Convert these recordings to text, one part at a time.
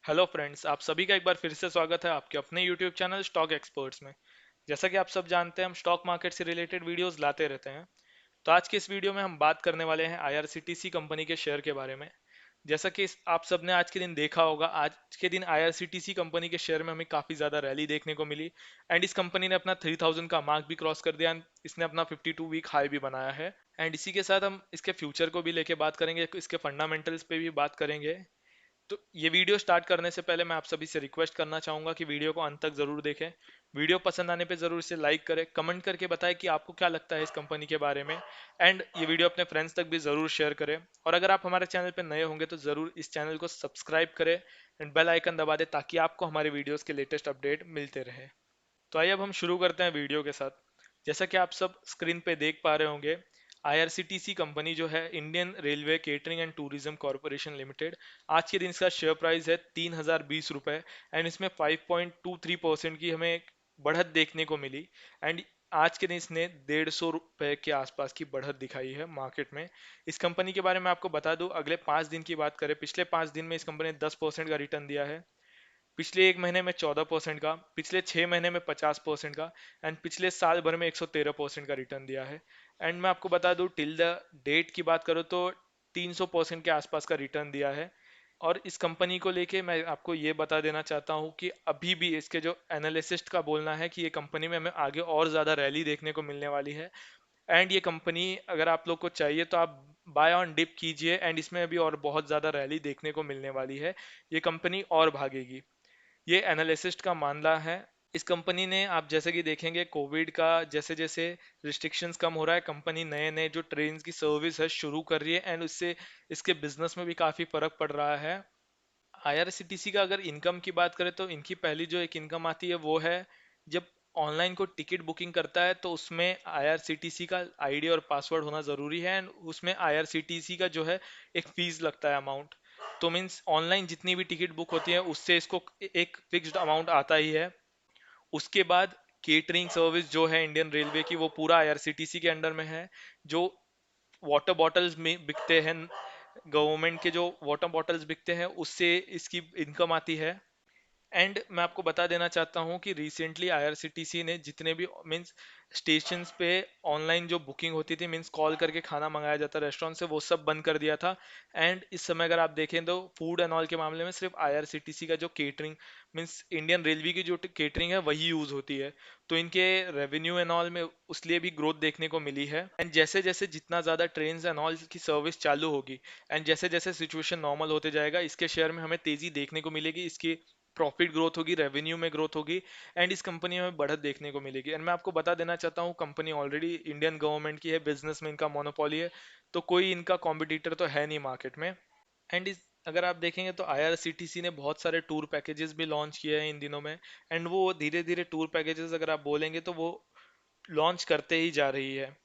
Hello friends, आप सभी का एक बार फिर से स्वागत है आपके अपने यूट्यूब चैनल स्टॉक एक्सपर्ट्स में। जैसा कि आप सब जानते हैं, हम स्टॉक मार्केट से रिलेटेड वीडियोस लाते रहते हैं। तो आज के इस वीडियो में हम बात करने वाले हैं आईआरसीटीसी कंपनी के शेयर के बारे में। जैसा कि आप सब ने आज के दिन देखा होगा, आज के दिन आईआरसीटीसी कंपनी के शेयर में हमें काफ़ी ज़्यादा रैली देखने को मिली। एंड इस कंपनी ने अपना 3000 का मार्क भी क्रॉस कर दिया। and इसने अपना 52 वीक हाई भी बनाया है। एंड इसी के साथ हम इसके फ्यूचर को भी लेके बात करेंगे, इसके फंडामेंटल्स पे भी बात करेंगे। तो ये वीडियो स्टार्ट करने से पहले मैं आप सभी से रिक्वेस्ट करना चाहूंगा कि वीडियो को अंत तक जरूर देखें। वीडियो पसंद आने पे जरूर इसे लाइक करें, कमेंट करके बताएं कि आपको क्या लगता है इस कंपनी के बारे में। एंड ये वीडियो अपने फ्रेंड्स तक भी जरूर शेयर करें। और अगर आप हमारे चैनल पर नए होंगे तो जरूर इस चैनल को सब्सक्राइब करें एंड बेल आइकन दबा दें ताकि आपको हमारे वीडियोस के लेटेस्ट अपडेट मिलते रहे। तो आइए अब हम शुरू करते हैं वीडियो के साथ। जैसा कि आप सब स्क्रीन पे देख पा रहे होंगे, आईआरसीटीसी कंपनी जो है Indian railway catering and tourism corporation limited, आज के दिन इसका शेयर प्राइस है 3020 रुपये। एंड इसमें 5.23% की हमें एक बढ़त देखने को मिली। एंड आज के दिन इसने 150 रुपये के आसपास की बढ़त दिखाई है मार्केट में। इस कंपनी के बारे में आपको बता दूं, अगले 5 दिन की बात करें, पिछले 5 दिन में इस कंपनी ने 10% का रिटर्न दिया है। पिछले एक महीने में 14% का, पिछले 6 महीने में 50% का, एंड पिछले साल भर में 113% का रिटर्न दिया है। एंड मैं आपको बता दूं, टिल द डेट की बात करूं तो 300% के आसपास का रिटर्न दिया है। और इस कंपनी को लेके मैं आपको ये बता देना चाहता हूँ कि अभी भी इसके जो एनालिसिस्ट का बोलना है कि ये कंपनी में हमें आगे और ज़्यादा रैली देखने को मिलने वाली है। एंड ये कंपनी अगर आप लोग को चाहिए तो आप बाय ऑन डिप कीजिए। एंड इसमें अभी और बहुत ज़्यादा रैली देखने को मिलने वाली है। ये कंपनी और भागेगी, ये एनालिसिस्ट का मानना है। इस कंपनी ने, आप जैसे कि देखेंगे, कोविड का जैसे जैसे रिस्ट्रिक्शंस कम हो रहा है, कंपनी नए नए जो ट्रेन की सर्विस है शुरू कर रही है। एंड उससे इसके बिजनेस में भी काफ़ी फर्क पड़ रहा है। आईआरसीटीसी का अगर इनकम की बात करें तो इनकी पहली जो एक इनकम आती है वो है, जब ऑनलाइन को टिकट बुकिंग करता है तो उसमें आईआरसीटीसी का आईडी और पासवर्ड होना ज़रूरी है। एंड उसमें आईआरसीटीसी का जो है एक फीस लगता है, अमाउंट। तो मीन्स ऑनलाइन जितनी भी टिकट बुक होती है उससे इसको एक फिक्स्ड अमाउंट आता ही है। उसके बाद केटरिंग सर्विस जो है इंडियन रेलवे की, वो पूरा आईआरसीटीसी के अंडर में है। जो वाटर बॉटल्स में बिकते हैं, गवर्नमेंट के जो वाटर बॉटल्स बिकते हैं, उससे इसकी इनकम आती है। एंड मैं आपको बता देना चाहता हूँ कि रिसेंटली आईआरसीटीसी ने जितने भी मीन्स स्टेशंस पे ऑनलाइन जो बुकिंग होती थी, मीन्स कॉल करके खाना मंगाया जाता रेस्टोरेंट से, वो सब बंद कर दिया था। एंड इस समय अगर आप देखें तो फूड एंड ऑल के मामले में सिर्फ आईआरसीटीसी का जो केटरिंग, मीन्स इंडियन रेलवे की जो केटरिंग है वही यूज होती है। तो इनके रेवेन्यू एंड ऑल में उसलिए भी ग्रोथ देखने को मिली है। एंड जैसे जैसे जितना ज़्यादा ट्रेन एंड ऑल की सर्विस चालू होगी एंड जैसे जैसे सिचुएशन नॉर्मल होते जाएगा, इसके शेयर में हमें तेज़ी देखने को मिलेगी, इसकी प्रॉफिट ग्रोथ होगी, रेवेन्यू में ग्रोथ होगी। एंड इस कंपनी में बढ़त देखने को मिलेगी। एंड मैं आपको बता देना चाहता हूँ, कंपनी ऑलरेडी इंडियन गवर्नमेंट की है, बिजनेस में इनका मोनोपोली है, तो कोई इनका कॉम्पिटिटर तो है नहीं मार्केट में। एंड इस अगर आप देखेंगे तो आईआरसीटीसी ने बहुत सारे टूर पैकेजेस भी लॉन्च किए हैं इन दिनों में। एंड वो धीरे धीरे टूर पैकेजेस अगर आप बोलेंगे तो वो लॉन्च करते ही जा रही है।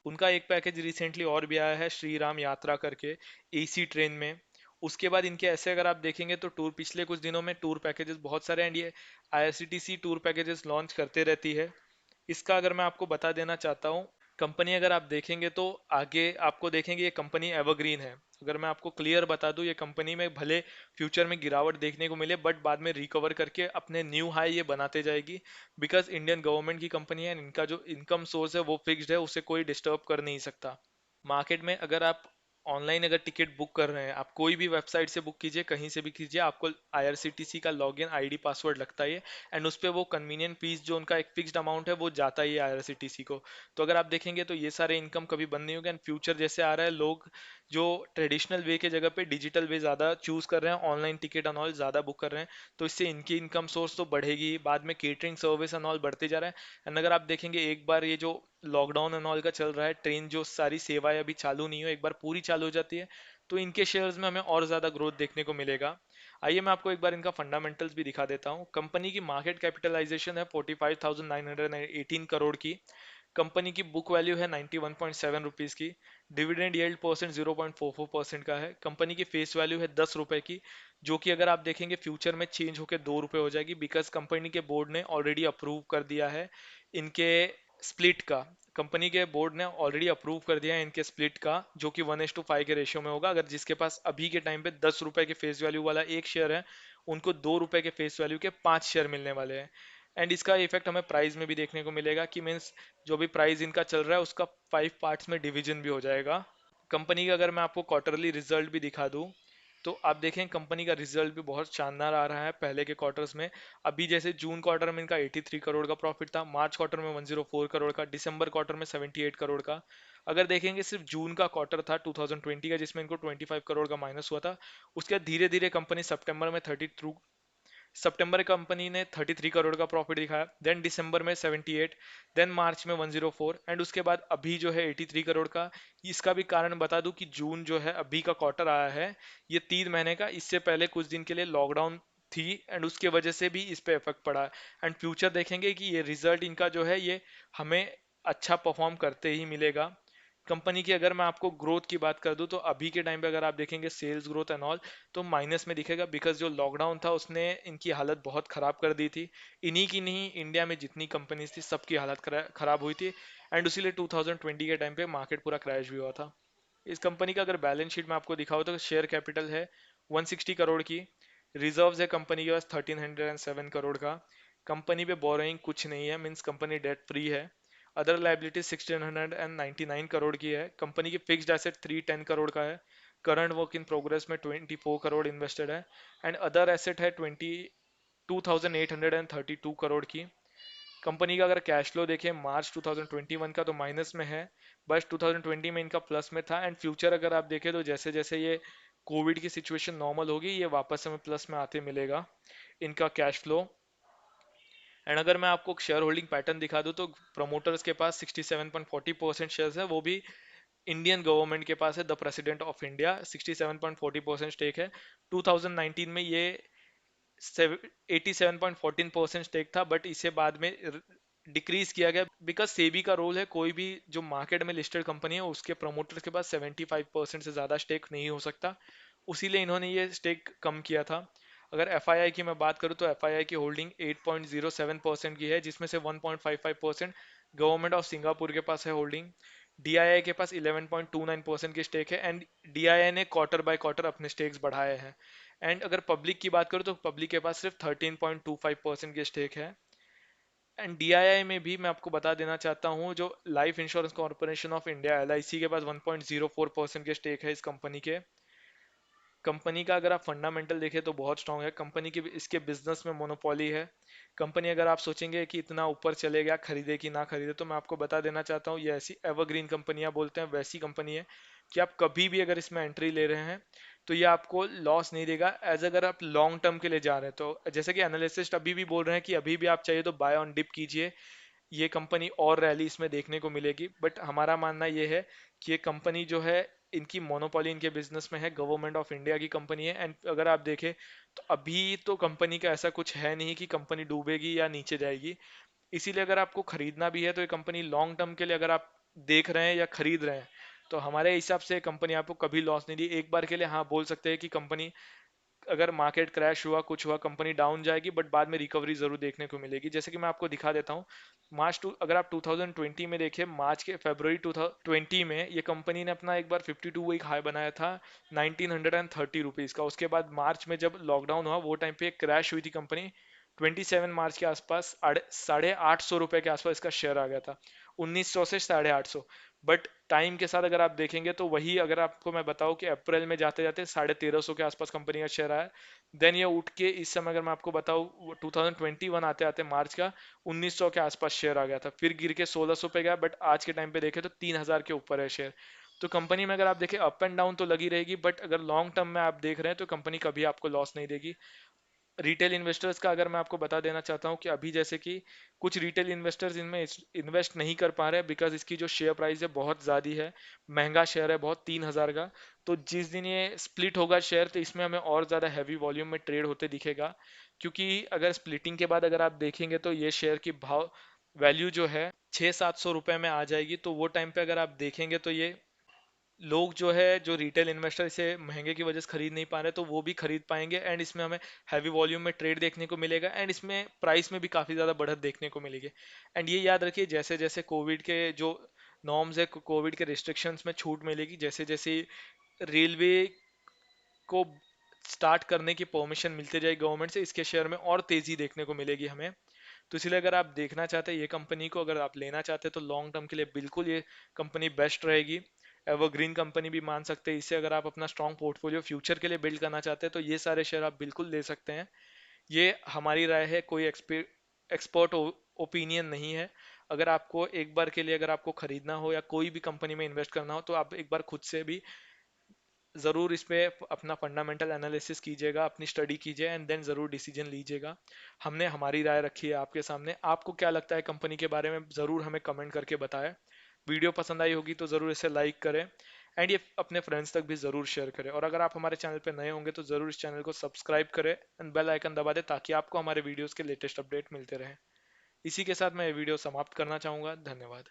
उनका एक पैकेज रिसेंटली और भी आया है, श्री राम यात्रा करके, एसी ट्रेन में। उसके बाद इनके ऐसे अगर आप देखेंगे तो टूर पिछले कुछ दिनों में टूर पैकेजेस बहुत सारे, एंड ये आईआरसीटीसी टूर पैकेजेस लॉन्च करते रहती है। इसका अगर मैं आपको बता देना चाहता हूँ, कंपनी अगर आप देखेंगे तो आगे आपको देखेंगे ये कंपनी एवरग्रीन है। अगर मैं आपको क्लियर बता दूं, ये कंपनी में भले फ्यूचर में गिरावट देखने को मिले बट बाद में रिकवर करके अपने न्यू हाई ये बनाते जाएगी। बिकॉज इंडियन गवर्नमेंट की कंपनी है, इनका जो इनकम सोर्स है वो फिक्स्ड है, उसे कोई डिस्टर्ब कर नहीं सकता। मार्केट में अगर आप ऑनलाइन अगर टिकट बुक कर रहे हैं, आप कोई भी वेबसाइट से बुक कीजिए, कहीं से भी कीजिए, आपको आईआरसीटीसी का लॉगिन आईडी पासवर्ड लगता ही है। एंड उस पर वो कन्वीनियंट फीस जो उनका एक फिक्स्ड अमाउंट है वो जाता ही है आईआरसीटीसी को। तो अगर आप देखेंगे तो ये सारे इनकम कभी बंद नहीं होगा। एंड फ्यूचर जैसे आ रहा है, लोग जो ट्रेडिशनल वे के जगह पे डिजिटल वे ज़्यादा चूज कर रहे हैं, ऑनलाइन टिकट एंड ऑल ज़्यादा बुक कर रहे हैं, तो इससे इनकी इनकम सोर्स तो बढ़ेगी। बाद में केटरिंग सर्विस एंड ऑल बढ़ते जा रहा है। एंड अगर आप देखेंगे, एक बार ये जो लॉकडाउन एंड ऑल का चल रहा है, ट्रेन जो सारी सेवाएं अभी चालू नहीं हो, एक बार पूरी चालू हो जाती है तो इनके शेयर्स में हमें और ज़्यादा ग्रोथ देखने को मिलेगा। आइए मैं आपको एक बार इनका फंडामेंटल्स भी दिखा देता हूँ। कंपनी की मार्केट कैपिटलाइजेशन है 45,918 करोड़ की। कंपनी की बुक वैल्यू है 91.7 रुपीज़ की। डिविडेंड यील्ड परसेंट 0.44% का है। कंपनी की फेस वैल्यू है 10 रुपए की, जो कि अगर आप देखेंगे फ्यूचर में चेंज होकर 2 रुपए हो जाएगी, बिकॉज कंपनी के बोर्ड ने ऑलरेडी अप्रूव कर दिया है इनके स्प्लिट का। कंपनी के बोर्ड ने ऑलरेडी अप्रूव कर दिया है इनके स्प्लिट का, जो कि 1:5 के रेशियो में होगा। अगर जिसके पास अभी के टाइम पे 10 रुपए के फेस वैल्यू वाला एक शेयर है, उनको 2 रुपए के फेस वैल्यू के 5 शेयर मिलने वाले हैं। एंड इसका इफेक्ट हमें प्राइस में भी देखने को मिलेगा कि मीन्स जो भी प्राइस इनका चल रहा है उसका 5 पार्ट्स में डिवीजन भी हो जाएगा। कंपनी का अगर मैं आपको क्वार्टरली रिजल्ट भी दिखा दूं, तो आप देखें कंपनी का रिजल्ट भी बहुत शानदार आ रहा है पहले के क्वार्टर्स में। अभी जैसे जून क्वार्टर में इनका 83 करोड़ का प्रॉफिट था, मार्च क्वार्टर में 104 करोड़ का, दिसंबर क्वार्टर में 78 करोड़ का। अगर देखेंगे सिर्फ जून का क्वार्टर था 2020 का जिसमें इनको 25 करोड़ का माइनस हुआ था। उसके बाद धीरे धीरे कंपनी सितंबर कंपनी ने 33 करोड़ का प्रॉफिट दिखाया, देन दिसंबर में 78, देन मार्च में 104, एंड उसके बाद अभी जो है 83 करोड़ का। इसका भी कारण बता दूं कि जून जो है अभी का क्वार्टर आया है, ये 3 महीने का, इससे पहले कुछ दिन के लिए लॉकडाउन थी एंड उसके वजह से भी इस पे इफेक्ट पड़ा है। एंड फ्यूचर देखेंगे कि ये रिजल्ट इनका जो है ये हमें अच्छा परफॉर्म करते ही मिलेगा। कंपनी की अगर मैं आपको ग्रोथ की बात कर दूं, तो अभी के टाइम पे अगर आप देखेंगे सेल्स ग्रोथ एंड ऑल, तो माइनस में दिखेगा, बिकॉज जो लॉकडाउन था उसने इनकी हालत बहुत खराब कर दी थी। इन्हीं की नहीं, इंडिया में जितनी कंपनीज थी सबकी हालत खराब हुई थी। एंड उसीलिए 2020 के टाइम पे मार्केट पूरा क्रैश भी हुआ था। इस कंपनी का अगर बैलेंस शीट में आपको दिखाओ तो शेयर कैपिटल है 160 करोड़ की, रिजर्व्स है कंपनी के पास 1307 करोड़ का, कंपनी पे बोरोइंग कुछ नहीं है, मींस कंपनी डेट फ्री है। अदर लाइबिलिटी 1699 करोड़ की है, कंपनी की फिक्स्ड एसेट 310 करोड़ का है, करंट वर्क इन प्रोग्रेस में 24 करोड़ इन्वेस्टेड है, एंड अदर एसेट है 2832 करोड़ की। कंपनी का अगर कैश फ्लो देखें मार्च 2021 का, तो माइनस में है, बस 2020 में इनका प्लस में था। एंड फ्यूचर अगर आप देखें तो जैसे जैसे ये कोविड की सिचुएशन नॉर्मल होगी, ये वापस हमें प्लस में आते मिलेगा इनका कैश फ्लो। एंड अगर मैं आपको शेयर होल्डिंग पैटर्न दिखा दूं, तो प्रमोटर्स के पास 67.40% शेयर्स है, वो भी इंडियन गवर्नमेंट के पास है, the president of India 67.40% stake है। 2019 में ये 87.14% स्टेक था, बट इसे बाद में डिक्रीज किया गया, बिकॉज सेबी का रोल है कोई भी जो मार्केट में लिस्टेड कंपनी है उसके प्रमोटर्स के पास 75% से ज़्यादा स्टेक नहीं हो सकता, उसीलिए इन्होंने ये स्टेक कम किया था। अगर एफआईआई की मैं बात करूं, तो एफआईआई की होल्डिंग 8.07% की है, जिसमें से 1.55% गवर्नमेंट ऑफ सिंगापुर के पास है होल्डिंग। डीआईआई के पास 11.29% की स्टेक है, एंड डीआईआई ने क्वार्टर बाय क्वार्टर अपने स्टेक्स बढ़ाए हैं। एंड अगर पब्लिक की बात करूं, तो पब्लिक के पास सिर्फ 13.25% की स्टेक है। एंड डीआईआई में भी मैं आपको बता देना चाहता हूं, जो life insurance corporation of India LIC के पास 1.04% के स्टेक है इस कंपनी के। कंपनी का अगर आप फंडामेंटल देखें तो बहुत स्ट्रांग है कंपनी की, इसके बिजनेस में मोनोपोली है। कंपनी अगर आप सोचेंगे कि इतना ऊपर चलेगा, खरीदे कि ना खरीदे, तो मैं आपको बता देना चाहता हूँ ये ऐसी एवरग्रीन कंपनियां बोलते हैं वैसी कंपनी है कि आप कभी भी अगर इसमें एंट्री ले रहे हैं तो ये आपको लॉस नहीं देगा, एज अगर आप लॉन्ग टर्म के लिए जा रहे हैं। तो जैसे कि एनालिसिस्ट अभी भी बोल रहे हैं कि अभी भी आप चाहिए तो बाय ऑन डिप कीजिए, ये कंपनी और रैली इसमें देखने को मिलेगी। बट हमारा मानना ये है कि ये कंपनी जो है, इनकी मोनोपोली इनके बिजनेस में है, गवर्नमेंट ऑफ इंडिया की कंपनी है। एंड अगर आप देखें तो अभी तो कंपनी का ऐसा कुछ है नहीं कि कंपनी डूबेगी या नीचे जाएगी। इसीलिए अगर आपको खरीदना भी है तो ये कंपनी लॉन्ग टर्म के लिए अगर आप देख रहे हैं या खरीद रहे हैं, तो हमारे हिसाब से कंपनी आपको कभी लॉस नहीं दी। एक बार के लिए हाँ बोल सकते हैं कि कंपनी अगर मार्केट क्रैश हुआ, कुछ हुआ, कंपनी डाउन जाएगी, बट बाद में रिकवरी जरूर देखने को मिलेगी। जैसे कि मैं आपको दिखा देता हूँ, अगर आप 2020 में देखें, मार्च के फरवरी 2020 में ये कंपनी ने अपना एक बार 52 वीक हाई बनाया था 1930 रुपीज़ का। उसके बाद मार्च में जब लॉकडाउन हुआ वो टाइम पे क्रैश हुई थी कंपनी, 27 मार्च के आसपास 850 रुपए के आसपास इसका शेयर आ गया था, 1900 से 850। बट टाइम के साथ अगर आप देखेंगे तो वही, अगर आपको मैं बताऊं कि अप्रैल में जाते जाते 1350 के आसपास कंपनी का शेयर आया, देन ये उठ के इस समय अगर मैं आपको बताऊं 2021 आते आते मार्च का 1900 के आसपास शेयर आ गया था, फिर गिर के 1600 पे गया, बट आज के टाइम पे देखें तो 3000 के ऊपर है शेयर। तो कंपनी में अगर आप देखें अप एंड डाउन तो लगी रहेगी, बट अगर लॉन्ग टर्म में आप देख रहे हैं तो कंपनी कभी आपको लॉस नहीं देगी। रिटेल इन्वेस्टर्स का अगर मैं आपको बता देना चाहता हूँ कि अभी जैसे कि कुछ रिटेल इन्वेस्टर्स इनमें इन्वेस्ट नहीं कर पा रहे, बिकॉज इसकी जो शेयर प्राइस है बहुत ज़्यादा है, महंगा शेयर है बहुत, 3000 का। तो जिस दिन ये स्प्लिट होगा शेयर, तो इसमें हमें और ज़्यादा हैवी वॉल्यूम में ट्रेड होते दिखेगा, क्योंकि अगर स्प्लिटिंग के बाद अगर आप देखेंगे तो ये शेयर की भाव वैल्यू जो है 600-700 रुपए में आ जाएगी। तो वो टाइम पे अगर आप देखेंगे तो ये लोग जो है, जो रिटेल इन्वेस्टर इसे महंगे की वजह से खरीद नहीं पा रहे, तो वो भी खरीद पाएंगे, एंड इसमें हमें हैवी वॉल्यूम में ट्रेड देखने को मिलेगा, एंड इसमें प्राइस में भी काफ़ी ज़्यादा बढ़त देखने को मिलेगी। एंड ये याद रखिए, जैसे जैसे कोविड के जो नॉर्म्स है, कोविड के रिस्ट्रिक्शंस में छूट मिलेगी, जैसे जैसे रेलवे को स्टार्ट करने की परमिशन मिलती जाएगी गवर्नमेंट से, इसके शेयर में और तेजी देखने को मिलेगी हमें। तो इसलिए अगर आप देखना चाहते हैं ये कंपनी को, अगर आप लेना चाहते हैं तो लॉन्ग टर्म के लिए बिल्कुल ये कंपनी बेस्ट रहेगी। एवरग्रीन कंपनी भी मान सकते हैं इसे, अगर आप अपना स्ट्रॉन्ग पोर्टफोलियो फ्यूचर के लिए बिल्ड करना चाहते हैं तो ये सारे शेयर आप बिल्कुल ले सकते हैं। ये हमारी राय है, कोई एक्सपर्ट ओपिनियन नहीं है। अगर आपको एक बार के लिए अगर आपको खरीदना हो या कोई भी कंपनी में इन्वेस्ट करना हो तो आप एक बार खुद से भी ज़रूर इस पे अपना फंडामेंटल एनालिसिस कीजिएगा, अपनी स्टडी कीजिए एंड देन ज़रूर डिसीजन लीजिएगा। हमने हमारी राय रखी है आपके सामने, आपको क्या लगता है कंपनी के बारे में ज़रूर हमें कमेंट करके बताएं। वीडियो पसंद आई होगी तो ज़रूर इसे लाइक करें एंड ये अपने फ्रेंड्स तक भी ज़रूर शेयर करें। और अगर आप हमारे चैनल पर नए होंगे तो ज़रूर इस चैनल को सब्सक्राइब करें एंड बेल आइकन दबा दें ताकि आपको हमारे वीडियोज़ के लेटेस्ट अपडेट मिलते रहें। इसी के साथ मैं ये वीडियो समाप्त करना चाहूँगा। धन्यवाद।